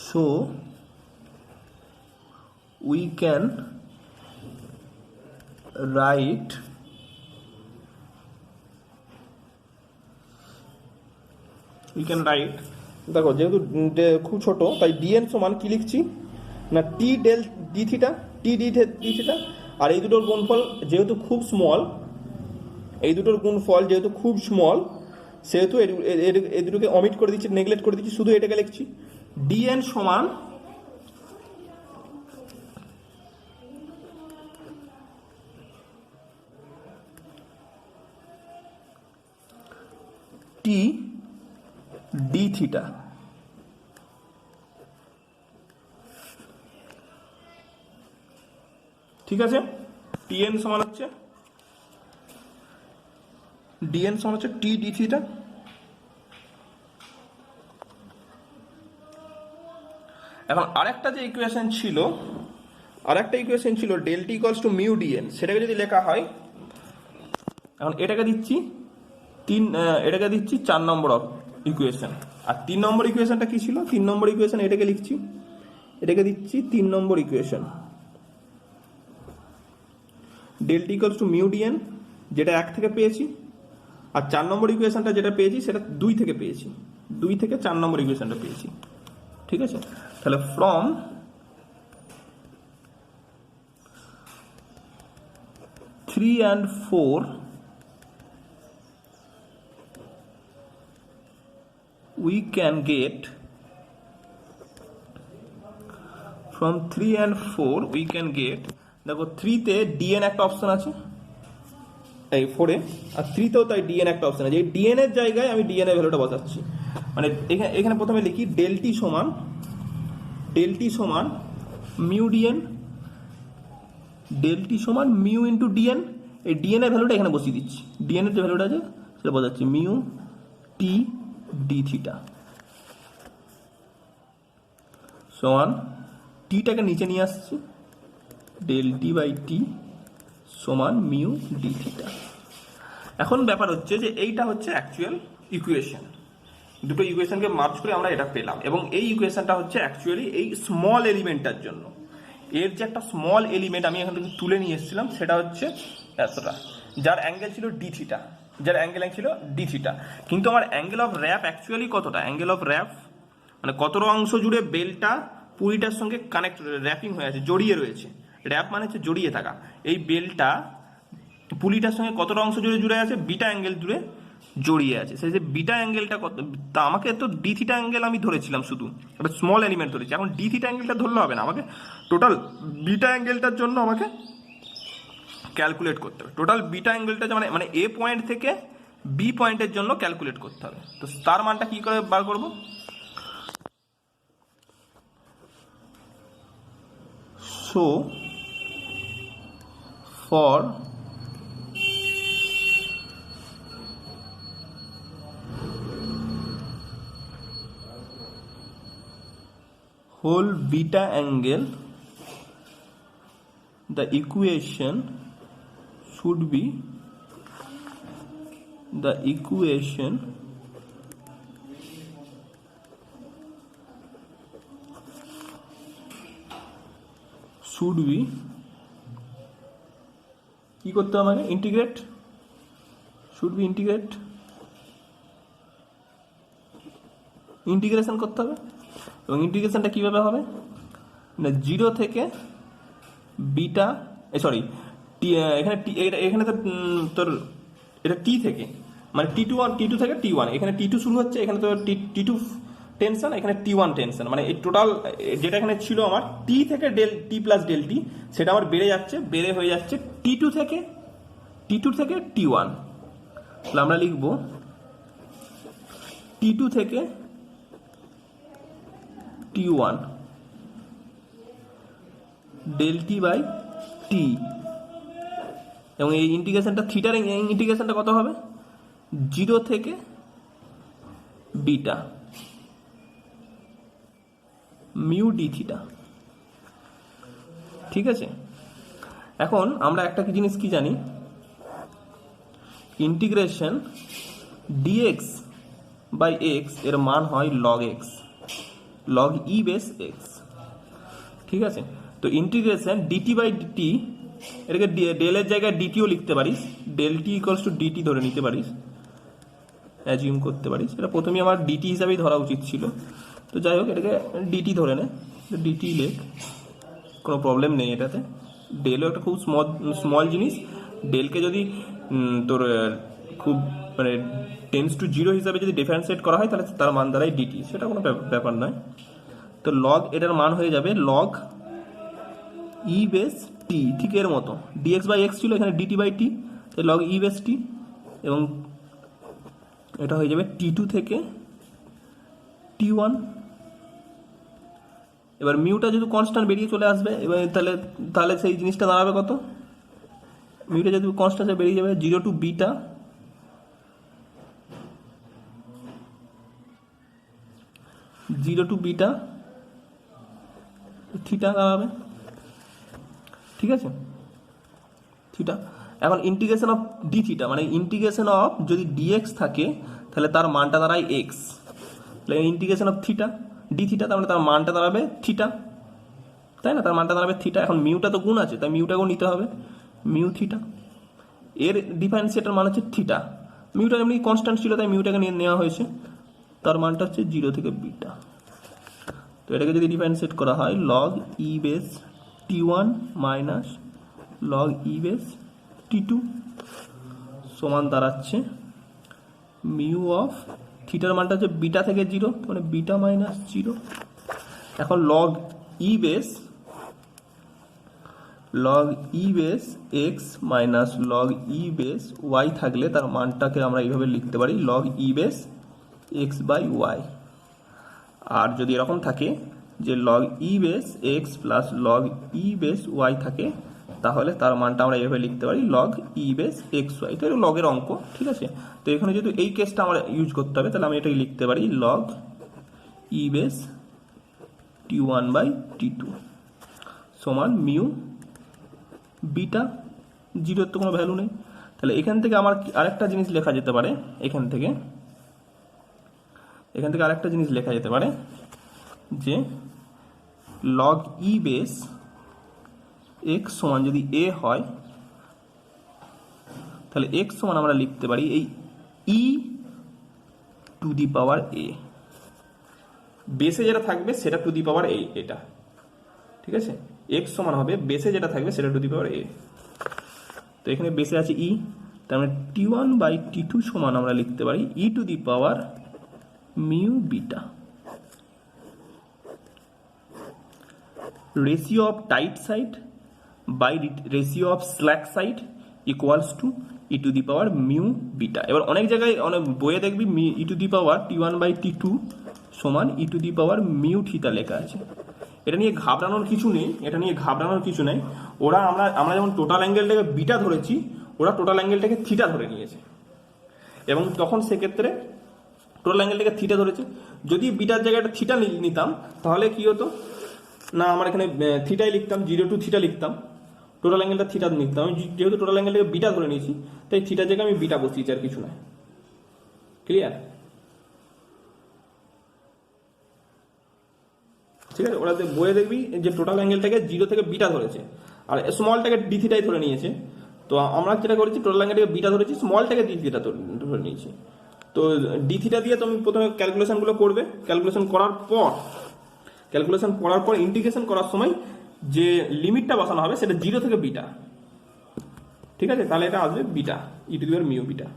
So we can write দেখো যেহেতু খুব ছোট তাই DNA সমান কি লিখছি না T del D theta, T D theta, আর এই দুটোর গুণফল যেহেতু খুব স্মল, এই দুটোর গুণফল যেহেতু খুব স্মল, সেহেতু এই দুটোকে অমিট করে দিচ্ছি, নেগলেক্ট করে দিচ্ছি, শুধু এটাকে লিখছি ডিএন সমান টি ডি থিটা। ঠিক আছে, টিএন সমান হচ্ছে ডিএন সমান হচ্ছে টি ডি থিটা। এখন আরেকটা যে ইকুয়েশন ছিল, del T equals to mu DN, সেটাকে যদি লেখা হয়, এখন এটাকে দিচ্ছি 4 নম্বর ইকুয়েশন। আর 3 নম্বর ইকুয়েশনটা কি ছিল, 3 নম্বর ইকুয়েশন এটাকে লিখছি, এটাকে দিচ্ছি 3 নম্বর equation, del T equals to mu DN, যেটা 1 থেকে পেয়েছি, আর 4 নম্বর ইকুয়েশনটা যেটা পেয়েছি সেটা 2 থেকে পেয়েছি, 2 থেকে 4 নম্বর ইকুয়েশনটা পেয়েছি। ঠিক আছে, তাহলে from three and 4 we can get, from 3 and 4 we can get, দেখো 3 তে ডিএন একটা অপশন আছে, এই 4 এ, আর 3 তেও তাই ডিএন একটা অপশন আছে। এই ডিএন এর জায়গায় আমি ডিএন এর ভ্যালুটা বসাচ্ছি, মানে এখানে প্রথমে লিখি ডেল টি সমান মিউ ডিএন, ডেল টি সমান মিউ ইন্টু ডিএন, এই ডিএন এর ভ্যালুটা এখানে বসিয়ে দিচ্ছি, ডিএন এর যে ভ্যালুটা আছে সেটা বসাচ্ছি মিউ টি ডি থিটা সমান, টিটাকে নিচে নিয়ে আসছি, ডেল টি বাই টি সমান মিউ ডি থিটা। এখন ব্যাপার হচ্ছে যে এইটা হচ্ছে অ্যাকচুয়াল ইকুয়েশন, দুটো ইকুয়েশনকে মার্জ করে আমরা এটা পেলাম, এবং এই ইকুয়েশনটা হচ্ছে অ্যাকচুয়ালি এই স্মল এলিমেন্টটার জন্য। এর যে একটা স্মল এলিমেন্ট আমি এখান থেকে তুলে নিয়ে এসেছিলাম সেটা হচ্ছে এতটা, যার অ্যাঙ্গেল ছিল ডি থিটা, কিন্তু আমার অ্যাঙ্গেল অফ র্যাপ অ্যাকচুয়ালি কতটা, অ্যাঙ্গেল অফ র্যাপ মানে কত অংশ জুড়ে বেলটা পুলিটার সঙ্গে কানেক্ট র্যাপিং হয়ে আছে, জড়িয়ে রয়েছে। র্যাপ মানে হচ্ছে জড়িয়ে থাকা। এই বেলটা পুলিটার সঙ্গে কতটা অংশ জুড়ে জুড়ে আছে, বিটা অ্যাঙ্গেল জুড়ে জড়িয়ে আছে। সেই যে বিটা অ্যাঙ্গেলটা কত, তা আমাকে তো ডি থিটা অ্যাঙ্গেল আমি ধরেছিলাম, শুধু একটা স্মল এলিমেন্ট ধরেছি। এখন ডি থিটা অ্যাঙ্গেলটা ধরলে হবে না, আমাকে টোটাল বিটা অ্যাঙ্গেলটার জন্য আমাকে ক্যালকুলেট করতে হবে। টোটাল বিটা অ্যাঙ্গেলটা মানে মানে এ পয়েন্ট থেকে বি পয়েন্টের জন্য ক্যালকুলেট করতে হবে। তো তার মানটা কি করে বার করব? So for whole beta angle the equation should be কি করতে হবে আমাকে? ইন্টিগ্রেট, ইন্টিগ্রেশন করতে হবে। এবং ইন্টিগ্রেশনটা কীভাবে হবে না, জিরো থেকে বিটা, সরি টি, এখানে এখানে তো তোর এটা টি থেকে, মানে টি টু থেকে টি1, এখানে টি2 শুরু হচ্ছে, এখানে তো টি2 টেনশন, এখানে টি1 টেনশন, মানে এই টোটাল যেটা এখানে ছিল আমার টি থেকে টি প্লাস ডেল টি, সেটা আমার বেড়ে হয়ে যাচ্ছে টি2 থেকে টি1। তাহলে আমরা লিখব টি2 থেকে টি1 ডেল টি বাই টি। এবং এই ইন্টিগ্রেশনটা থিটার ইন্টিগ্রেশনটা কত হবে, জিরো থেকে বিটা মিউ ডি থিটা। ঠিক আছে, এখন আমরা একটা কি জিনিস কি জানি, ইন্টিগ্রেশন ডিএক্স বাই এক্স এর মান হয় log x, log E base x. ঠিক আছে, তো ইন্টিগ্রেশন ডিটি বাই ডিটি, এটাকে ডেলের জায়গায় ডিটিও লিখতে পারিস, del T equals to DT ধরে নিতে পারিস, অ্যাজিউম করতে পারিস। এটা প্রথমে আমার ডিটি হিসাবেই ধরা উচিত ছিল, তো যাই হোক এটাকে ডিটি ধরে নে, ডিটি লেখ, কোনো প্রবলেম নেই এটাতে। ডেলও একটা খুব স্মল জিনিস, ডেলকে যদি তোর খুব মানে টেন্স টু জিরো হিসাবে যদি ডিফারেন্সিয়েট করা হয় তাহলে তার মান দ্বারাই ডিটি, সেটা কোনো ব্যাপার নয়। তো লগ এটার মান হয়ে যাবে লগ ই বেস টি, ঠিক এর মতো, ডিএক্স বাই এক্স ছিল, এখানে ডিটি বাই টি, তাই লগ ই বেস টি, এবং এটা হয়ে যাবে টি2 থেকে টি1। এবার মিউটা যদি কনস্ট্যান্ট বেরিয়ে চলে আসবে, এবার তাহলে সেই জিনিসটা দাঁড়াবে কত, মিউটা যদি কনস্ট্যান্ট বেরিয়ে যাবে জিরো টু বিটা থিটা দাঁড়াবে। ঠিক আছে, থিটা। এখন ইন্টিগ্রেশন অফ ডি থিটা, মানে ইন্টিগ্রেশন অফ যদি ডিএক্স থাকে তাহলে তার মানটা দাঁড়ায় এক্স, তাহলে integration of theta D theta, তাহলে তার মানটা দাঁড়াবে থিটা, তাই না, তার মানটা দাঁড়াবে থিটা। এখন মিউটা তো গুণ আছে, তাই মিউটাকেও নিতে হবে, মিউ থিটা, এর ডিফারেন্সিয়েটার মান হচ্ছে থিটা, মিউটা এমনি কনস্ট্যান্ট ছিল তাই মিউটাকে নিয়ে নেওয়া হয়েছে, তার মানটা হচ্ছে জিরো থেকে বিটা। তো এটাকে যদি ডিফারেন্সিয়েট করা হয় log E base টি1 minus log E base টি2 সমান দাঁড়াচ্ছে মিউ অফ থিটার মানটা হচ্ছে বিটা থেকে জিরো, মানে বিটা মাইনাস জিরো। এখন log E base X minus log E base Y থাকলে তার মানটাকে আমরা এইভাবে লিখতে পারি log E base X by Y. আর যদি এরকম থাকে যে log E base X plus log E base Y থাকে, তাহলে তার মানটা আমরা এইভাবে লিখতে পারি log E base X Y. তো এটা লগের অঙ্ক, ঠিক আছে। তো এখানে যেহেতু এই কেসটা আমরা ইউজ করতে হবে, তাহলে আমি এটাকে লিখতে পারি লগ ই বেস টি1 বাই টি2 সমান মিউ বিটা, জিরোর তো কোনো ভ্যালু নেই। তাহলে এখান থেকে আমার আরেকটা জিনিস লেখা যেতে পারে, এখান থেকে আরেকটা জিনিস লেখা যেতে পারে যে লগ ই বেস এক্স সমান যদি এ হয়, তাহলে এক্স সমান আমরা লিখতে পারি এই ই টু দি পাওয়ার এ, বেসে যেটা থাকবে সেটা টু দি পাওয়ার এ, এটা ঠিক আছে। এক্স সমান হবে বেসে যেটা থাকবে সেটা টু দি পাওয়ার এ। তো এখানে বেসে আছে ই, তার মানে T1/T2 সমান আমরা লিখতে পারি E to the power mu beta. Ratio of tight side by ratio of slack side equals to E to the power mu beta. এবার অনেক জায়গায় অনেক বইয়ে দেখবি ই টু দি পাওয়ার T1/T2 সমান E to the power mu theta লেখা আছে। এটা নিয়ে ঘাবড়ানোর কিছু নেই, এটা নিয়ে ঘাবড়ানোর কিছু নেই। ওরা আমরা যেমন টোটাল অ্যাঙ্গেলটাকে বিটা ধরেছি, ওরা টোটাল অ্যাঙ্গেলটাকে থিটা ধরে নিয়েছে, এবং তখন সেক্ষেত্রে টোটাল অ্যাঙ্গেলটাকে থিটা ধরেছে। যদি বিটার জায়গায় একটা থিটা নিতাম তাহলে কি হতো না, আমার এখানে থিটাই লিখতাম, 0 to থিটা লিখতাম, টোটাল অ্যাঙ্গেলটা থিটা লিখতাম। আমি যেহেতু টোটাল অ্যাঙ্গেলটাকে বিটা ধরে নিয়েছি তাই থিটার জায়গায় আমি বিটা বসিয়েছি, আর কিছু না। ক্লিয়ার? ঠিক আছে, ওরা বইয়ে দেখবি যে টোটাল অ্যাঙ্গেলটাকে 0 থেকে বিটা ধরেছে, আর স্মলটাকে ডি থিটাই ধরে নিয়েছে। তো আমরা যেটা করেছি টোটাল অ্যাঙ্গেলটাকে বিটা ধরেছি, স্মলটাকে ডি থিটা ধরে নিয়েছি। তো ডি থিটা দিয়ে তুমি প্রথমে ক্যালকুলেশনগুলো করবে, ক্যালকুলেশন করার পর ইন্টিগ্রেশন করার সময় যে লিমিটটা বসানো হবে সেটা 0 থেকে বিটা। ঠিক আছে, তাহলে এটা আসবে beta, E to the power mu beta.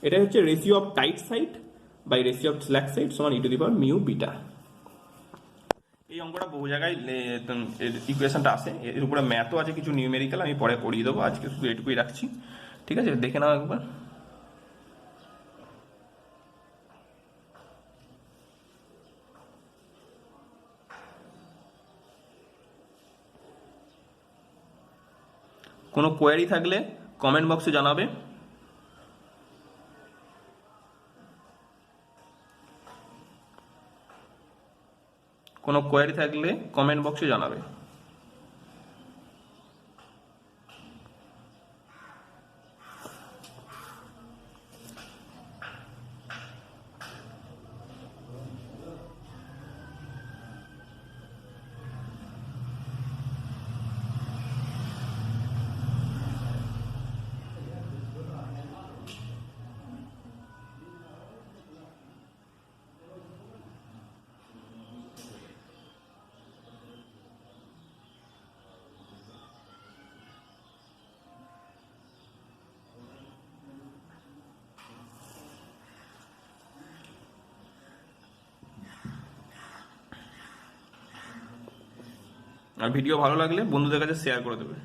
এটা হচ্ছে ratio of tight side by ratio of slack side সমান E to the power mu beta. এই অঙ্কটা বহু জায়গায় ইকুয়েশনটা আসে, এর উপরে ম্যাথও আছে, কিছু নিউমেরিক্যাল আমি পরে পড়িয়ে দেবো, আজকে শুধু এটুকুই রাখছি। ঠিক আছে, দেখে নাও একবার। কোনো কোয়েরি থাকলে কমেন্ট বক্সে জানাবে। কোনো কোয়েরি থাকলে কমেন্ট বক্সে জানাবে। আর ভিডিও ভালো লাগলে বন্ধুদের কাছে শেয়ার করে দেবে।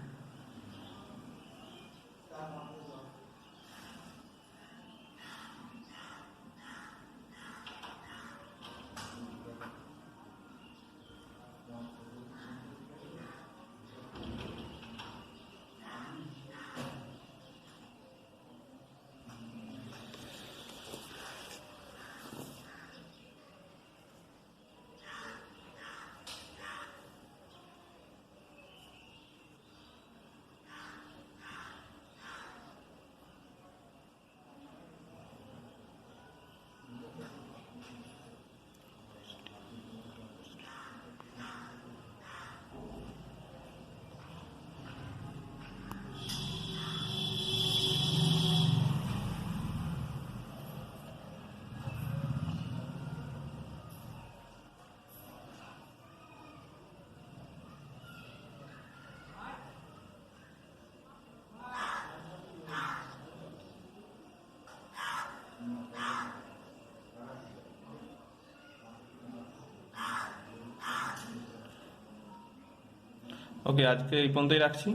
ওকে, আজকে এই পর্যন্তই রাখছি।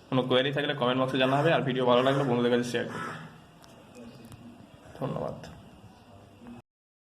কোনো কোয়েরি থাকলে কমেন্ট বক্সে জানা হবে, আর ভিডিও ভালো লাগলে বন্ধুদের কাছে শেয়ার করবে। ধন্যবাদ।